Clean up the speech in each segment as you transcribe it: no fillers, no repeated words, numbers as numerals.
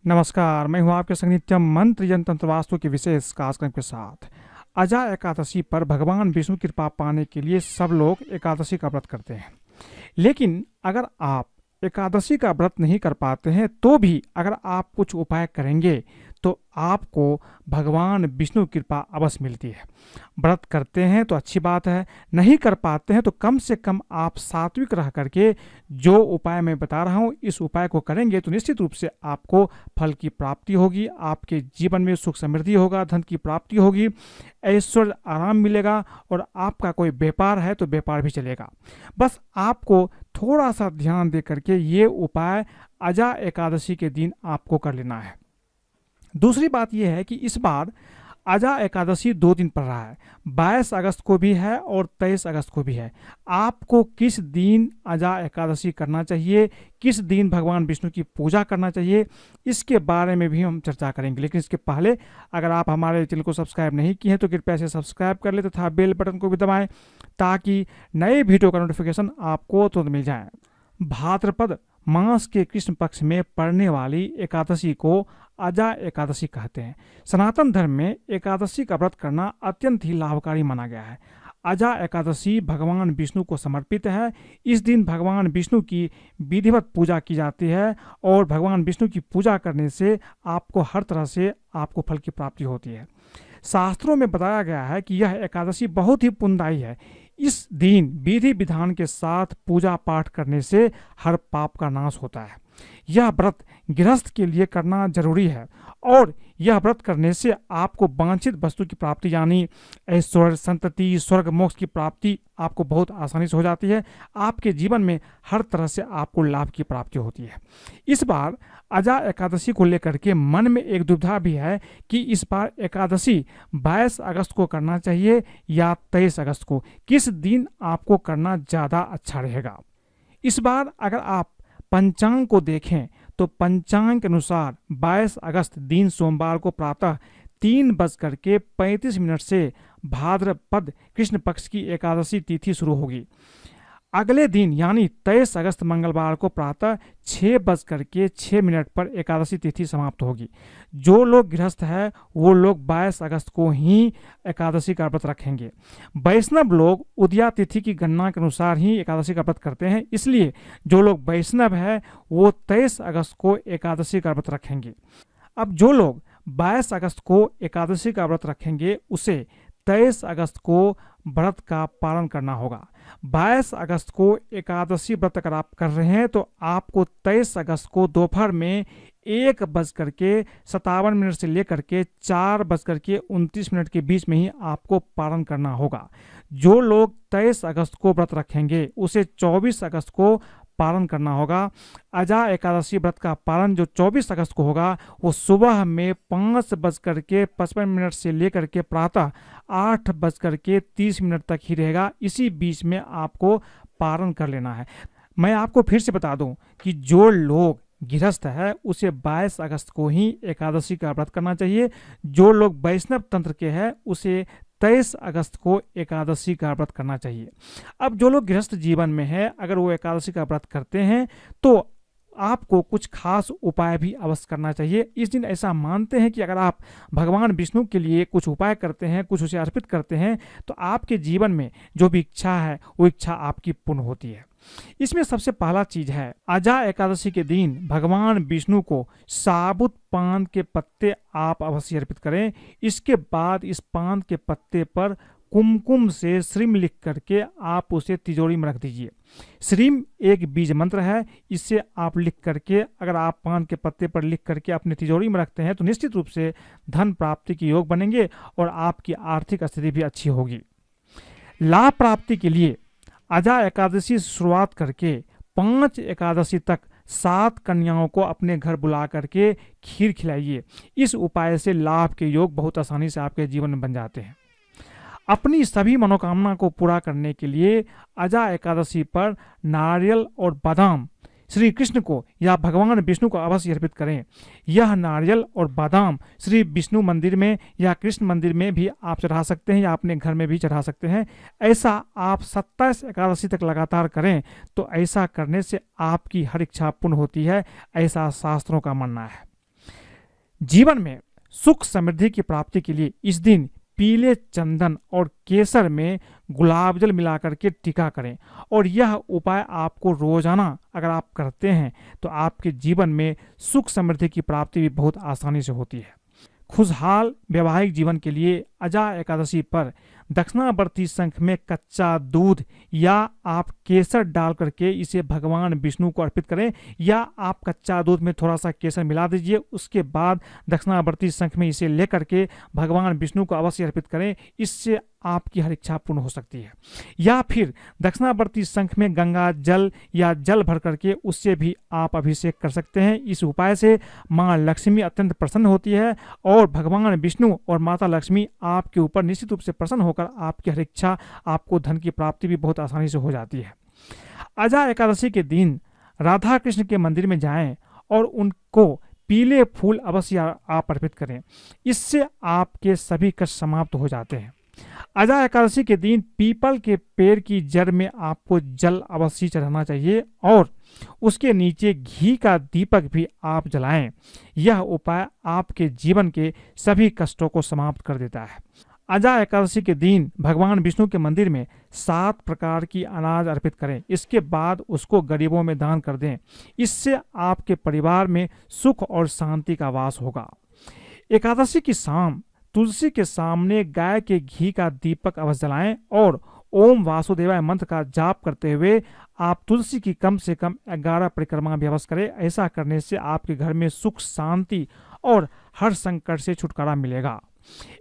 नमस्कार, मैं हूं आपके संग नित्यम मंत्र यंत्र तंत्र वास्तु के विशेष कार्यक्रम के साथ। अजा एकादशी पर भगवान विष्णु की कृपा पाने के लिए सब लोग एकादशी का व्रत करते हैं। लेकिन अगर आप एकादशी का व्रत नहीं कर पाते हैं तो भी अगर आप कुछ उपाय करेंगे तो आपको भगवान विष्णु की कृपा अवश्य मिलती है। व्रत करते हैं तो अच्छी बात है, नहीं कर पाते हैं तो कम से कम आप सात्विक रह करके जो उपाय मैं बता रहा हूँ इस उपाय को करेंगे तो निश्चित रूप से आपको फल की प्राप्ति होगी, आपके जीवन में सुख समृद्धि होगा, धन की प्राप्ति होगी, ऐश्वर्य आराम मिलेगा और आपका कोई व्यापार है तो व्यापार भी चलेगा। बस आपको थोड़ा सा ध्यान दे करके ये उपाय अजा एकादशी के दिन आपको कर लेना है। दूसरी बात यह है कि इस बार अजा एकादशी 2 दिन पड़ रहा है, 22 अगस्त को भी है और 23 अगस्त को भी है। आपको किस दिन अजा एकादशी करना चाहिए, किस दिन भगवान विष्णु की पूजा करना चाहिए, इसके बारे में भी हम चर्चा करेंगे। लेकिन इसके पहले अगर आप हमारे चैनल को सब्सक्राइब नहीं किए हैं तो कृपया से सब्सक्राइब कर ले तथा बेल बटन को भी दबाएं ताकि नए वीडियो का नोटिफिकेशन आपको तुरंत मिल जाए। भाद्रपद मास के कृष्ण पक्ष में पड़ने वाली एकादशी को अजा एकादशी कहते हैं। सनातन धर्म में एकादशी का व्रत करना अत्यंत ही लाभकारी माना गया है। अजा एकादशी भगवान विष्णु को समर्पित है। इस दिन भगवान विष्णु की विधिवत पूजा की जाती है और भगवान विष्णु की पूजा करने से आपको हर तरह से आपको फल की प्राप्ति होती है। शास्त्रों में बताया गया है कि यह एकादशी बहुत ही पुण्यदायी है। इस दिन विधि विधान के साथ पूजा पाठ करने से हर पाप का नाश होता है। यह व्रत गृहस्थ के लिए करना जरूरी है और यह व्रत करने से आपको वांछित वस्तु की प्राप्ति यानी ऐश्वर्य, संतति, स्वर्ग, मोक्ष की प्राप्ति आपको बहुत आसानी से हो जाती है। आपके जीवन में हर तरह से आपको लाभ की प्राप्ति होती है। इस बार अजा एकादशी को लेकर के मन में एक दुविधा भी है कि इस बार एकादशी 22 अगस्त को करना चाहिए या 23 अगस्त को, किस दिन आपको करना ज़्यादा अच्छा रहेगा। इस बार अगर आप पंचांग को देखें तो पंचांग के अनुसार 22 अगस्त दिन सोमवार को प्रातः 3:35 से भाद्रपद कृष्ण पक्ष की एकादशी तिथि शुरू होगी। अगले दिन यानी 23 अगस्त मंगलवार को प्रातः 6:06 पर एकादशी तिथि समाप्त होगी। जो लोग गृहस्थ है वो लोग 22 अगस्त को ही एकादशी का व्रत रखेंगे। वैष्णव लोग उदया तिथि की गणना के अनुसार ही एकादशी का व्रत करते हैं, इसलिए जो लोग वैष्णव है वो 23 अगस्त को एकादशी का व्रत रखेंगे। अब जो लोग 22 अगस्त को एकादशी का व्रत रखेंगे उसे 23 अगस्त को व्रत का पालन करना होगा। 22 अगस्त को एकादशी व्रत अगर आप कर रहे हैं तो आपको 23 अगस्त को दोपहर में 1:57 से लेकर के 4:29 के बीच में ही आपको पालन करना होगा। जो लोग 23 अगस्त को व्रत रखेंगे उसे 24 अगस्त को पालन करना होगा। अजा एकादशी व्रत का पालन जो 24 अगस्त को होगा वो सुबह में 5:55 से लेकर के प्रातः 8:30 तक ही रहेगा। इसी बीच में आपको पालन कर लेना है। मैं आपको फिर से बता दूं कि जो लोग गृहस्थ है उसे 22 अगस्त को ही एकादशी का व्रत करना चाहिए। जो लोग वैष्णव तंत्र के हैं उसे 23 अगस्त को एकादशी का व्रत करना चाहिए। अब जो लोग गृहस्थ जीवन में है अगर वो एकादशी का व्रत करते हैं तो आपको कुछ खास उपाय भी अवश्य करना चाहिए। इस दिन ऐसा मानते हैं कि अगर आप भगवान विष्णु के लिए कुछ उपाय करते हैं, कुछ उसे अर्पित करते हैं तो आपके जीवन में जो भी इच्छा है वो इच्छा आपकी पूर्ण होती है। इसमें सबसे पहला चीज है अजा एकादशी के दिन भगवान विष्णु को साबुत पान के पत्ते आप अवश्य अर्पित करें। इसके बाद इस पान के पत्ते पर कुमकुम से श्रीम लिख करके आप उसे तिजोरी में रख दीजिए। श्रीम एक बीज मंत्र है, इससे आप लिख करके अगर आप पान के पत्ते पर लिख करके अपने तिजोरी में रखते हैं तो निश्चित रूप से धन प्राप्ति के योग बनेंगे और आपकी आर्थिक स्थिति भी अच्छी होगी। लाभ प्राप्ति के लिए अजा एकादशी से शुरुआत करके 5 एकादशी तक 7 कन्याओं को अपने घर बुला करके खीर खिलाइए। इस उपाय से लाभ के योग बहुत आसानी से आपके जीवन में बन जाते हैं। अपनी सभी मनोकामना को पूरा करने के लिए अजा एकादशी पर नारियल और बादाम श्री कृष्ण को या भगवान विष्णु को अवश्य अर्पित करें। यह नारियल और बादाम श्री विष्णु मंदिर में या कृष्ण मंदिर में भी आप चढ़ा सकते हैं या अपने घर में भी चढ़ा सकते हैं। ऐसा आप 27 एकादशी तक लगातार करें तो ऐसा करने से आपकी हर इच्छा पूर्ण होती है, ऐसा शास्त्रों का मानना है। जीवन में सुख समृद्धि की प्राप्ति के लिए इस दिन पीले चंदन और केसर में गुलाब जल मिलाकर के टीका करें, और यह उपाय आपको रोजाना अगर आप करते हैं तो आपके जीवन में सुख समृद्धि की प्राप्ति भी बहुत आसानी से होती है। खुशहाल वैवाहिक जीवन के लिए अजा एकादशी पर दक्षिणावर्ती शंख में कच्चा दूध या आप केसर डाल करके इसे भगवान विष्णु को अर्पित करें, या आप कच्चा दूध में थोड़ा सा केसर मिला दीजिए, उसके बाद दक्षिणावर्ती शंख में इसे लेकर के भगवान विष्णु को अवश्य अर्पित करें। इससे आपकी हर इच्छा पूर्ण हो सकती है। या फिर दक्षिणावर्ती शंख में गंगा जल या जल भर करके उससे भी आप अभिषेक कर सकते हैं। इस उपाय से माँ लक्ष्मी अत्यंत प्रसन्न होती है और भगवान विष्णु और माता लक्ष्मी आपके ऊपर निश्चित रूप से प्रसन्न होकर आपकी हर इच्छा, आपको धन की प्राप्ति भी बहुत आसानी से हो जाती है। अजा एकादशी के दिन राधा कृष्ण के मंदिर में जाएं और उनको पीले फूल अवश्य आप अर्पित करें। इससे आपके सभी कष्ट समाप्त हो जाते हैं। अजा एकादशी के दिन पीपल के पेड़ की जड़ में आपको जल अवश्य चढ़ाना चाहिए और उसके नीचे घी का दीपक भी आप जलाएं। यह उपाय आपके जीवन के सभी कष्टों को समाप्त कर देता है। अजा एकादशी के दिन भगवान विष्णु के मंदिर में 7 प्रकार की अनाज अर्पित करें। इसके बाद उसको गरीबों में दान कर दें। इससे आपके परिवार में सुख और शांति का वास होगा। एकादशी की शाम तुलसी के सामने गाय के घी का दीपक अवश्य जलाएं और ओम वासुदेवाय मंत्र का जाप करते हुए आप तुलसी की कम से कम 11 परिक्रमा भी अवश्य करें। ऐसा करने से आपके घर में सुख शांति और हर संकट से छुटकारा मिलेगा।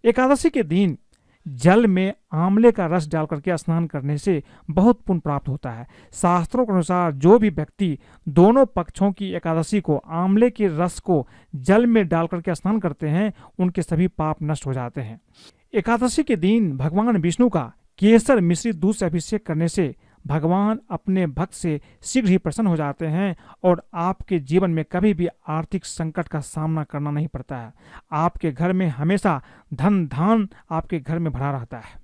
एकादशी के दिन जल में आंवले का रस डाल करके स्नान करने से बहुत पुण्य प्राप्त होता है। शास्त्रों के अनुसार जो भी व्यक्ति दोनों पक्षों की एकादशी को आंवले के रस को जल में डाल करके स्नान करते हैं, उनके सभी पाप नष्ट हो जाते हैं। एकादशी के दिन भगवान विष्णु का केसर मिश्रित दूध से अभिषेक करने से भगवान अपने भक्त से शीघ्र ही प्रसन्न हो जाते हैं और आपके जीवन में कभी भी आर्थिक संकट का सामना करना नहीं पड़ता है। आपके घर में हमेशा धन धान आपके घर में भरा रहता है।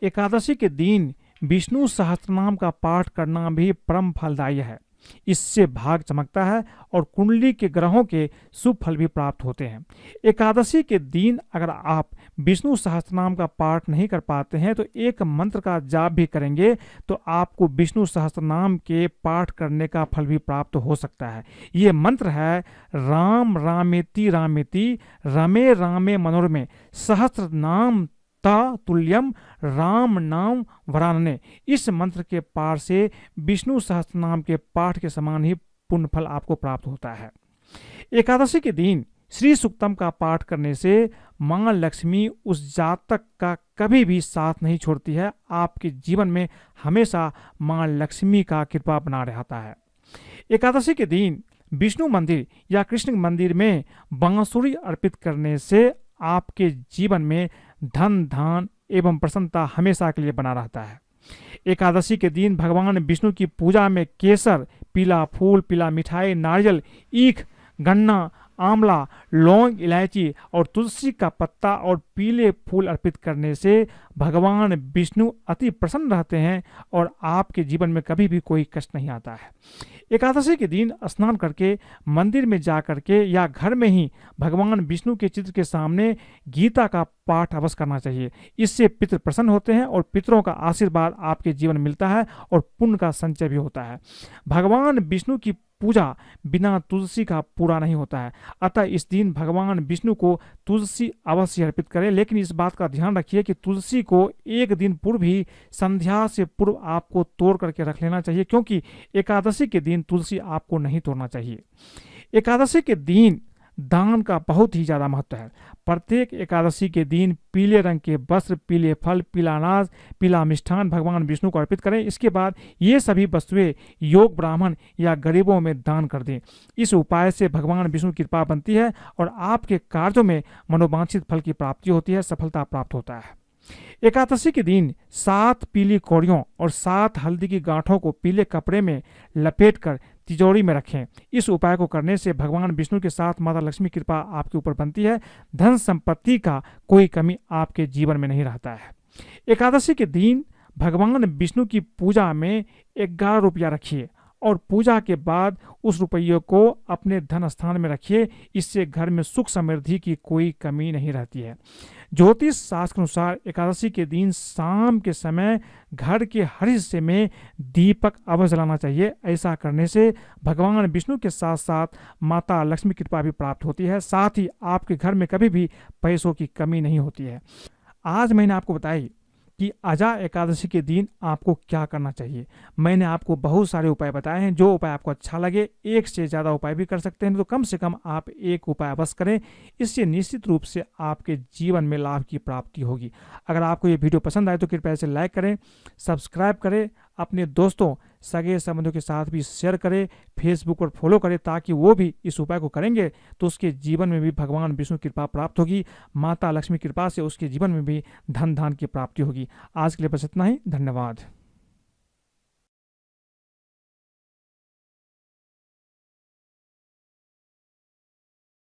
एकादशी के दिन विष्णु सहस्त्रनाम का पाठ करना भी परम फलदायी है। इससे भाग चमकता है और कुंडली के ग्रहों के शुभ फल भी प्राप्त होते हैं। एकादशी के दिन अगर आप विष्णु सहस्त्रनाम का पाठ नहीं कर पाते हैं तो एक मंत्र का जाप भी करेंगे तो आपको विष्णु सहस्त्रनाम के पाठ करने का फल भी प्राप्त हो सकता है। ये मंत्र है राम रामेति रामेति रमे रामे मनोरमे सहस्त्रनाम ता तुल्यम राम नाम वरानने। इस मंत्र के पाठ से विष्णु सहस्त्रनाम के पाठ के समान ही पुण्य फल आपको प्राप्त होता है। एकादशी के दिन श्री सूक्तम का पाठ करने से मां लक्ष्मी उस जातक का कभी भी साथ नहीं छोड़ती है। आपके जीवन में हमेशा मां लक्ष्मी का कृपा बना रहता है। एकादशी के दिन विष्णु मंदिर या कृष्ण मंदिर में बांसुरी अर्पित करने से आपके जीवन में धन धान एवं प्रसन्नता हमेशा के लिए बना रहता है। एकादशी के दिन भगवान विष्णु की पूजा में केसर, पीला फूल, पीला मिठाई, नारियल, ईख, गन्ना, आंवला, लौंग, इलायची और तुलसी का पत्ता और पीले फूल अर्पित करने से भगवान विष्णु अति प्रसन्न रहते हैं और आपके जीवन में कभी भी कोई कष्ट नहीं आता है। एकादशी के दिन स्नान करके मंदिर में जा करके या घर में ही भगवान विष्णु के चित्र के सामने गीता का पाठ अवश्य करना चाहिए। इससे पितृ प्रसन्न होते हैं और पितरों का आशीर्वाद आपके जीवन में मिलता है और पुण्य का संचय भी होता है। भगवान विष्णु की पूजा बिना तुलसी का पूरा नहीं होता है। अतः इस दिन भगवान विष्णु को तुलसी अवश्य अर्पित करें, लेकिन इस बात का ध्यान रखिए कि तुलसी को एक दिन पूर्व ही संध्या से पूर्व आपको तोड़ करके रख लेना चाहिए, क्योंकि एकादशी के दिन तुलसी आपको नहीं तोड़ना चाहिए। एकादशी के दिन दान का बहुत ही ज्यादा महत्व है। प्रत्येक एकादशी के दिन पीले रंग के वस्त्र, पीले फल, पीला अनाज, पीला मिष्ठान भगवान विष्णु को अर्पित करें। इसके बाद ये सभी वस्तुएं योग ब्राह्मण या गरीबों में दान कर दें। इस उपाय से भगवान विष्णु की कृपा बनती है और आपके कार्यों में मनोवांछित फल की प्राप्ति होती है, सफलता प्राप्त होता है। एकादशी के दिन 7 पीली कौड़ियों और 7 हल्दी की गांठों को पीले कपड़े में लपेटकर तिजोरी में रखें। इस उपाय को करने से भगवान विष्णु के साथ माता लक्ष्मी की कृपा आपके ऊपर बनती है। धन संपत्ति का कोई कमी आपके जीवन में नहीं रहता है। एकादशी के दिन भगवान विष्णु की पूजा में 11 रुपया रखिए और पूजा के बाद उस रुपये को अपने धन स्थान में रखिए। इससे घर में सुख समृद्धि की कोई कमी नहीं रहती है। ज्योतिष शास्त्र के अनुसार एकादशी के दिन शाम के समय घर के हर हिस्से में दीपक अवश्य जलाना चाहिए। ऐसा करने से भगवान विष्णु के साथ साथ माता लक्ष्मी की कृपा भी प्राप्त होती है। साथ ही आपके घर में कभी भी पैसों की कमी नहीं होती है। आज मैंने आपको बताई कि अजा एकादशी के दिन आपको क्या करना चाहिए। मैंने आपको बहुत सारे उपाय बताए हैं। जो उपाय आपको अच्छा लगे, एक से ज़्यादा उपाय भी कर सकते हैं, तो कम से कम आप एक उपाय अवश्य करें। इससे निश्चित रूप से आपके जीवन में लाभ की प्राप्ति होगी। अगर आपको ये वीडियो पसंद आए तो कृपया इसे लाइक करें, सब्सक्राइब करें, अपने दोस्तों सगे संबंधियों के साथ भी शेयर करें, फेसबुक पर फॉलो करें, ताकि वो भी इस उपाय को करेंगे तो उसके जीवन में भी भगवान विष्णु की कृपा प्राप्त होगी। माता लक्ष्मी की कृपा से उसके जीवन में भी धन धान की प्राप्ति होगी। आज के लिए बस इतना ही। धन्यवाद।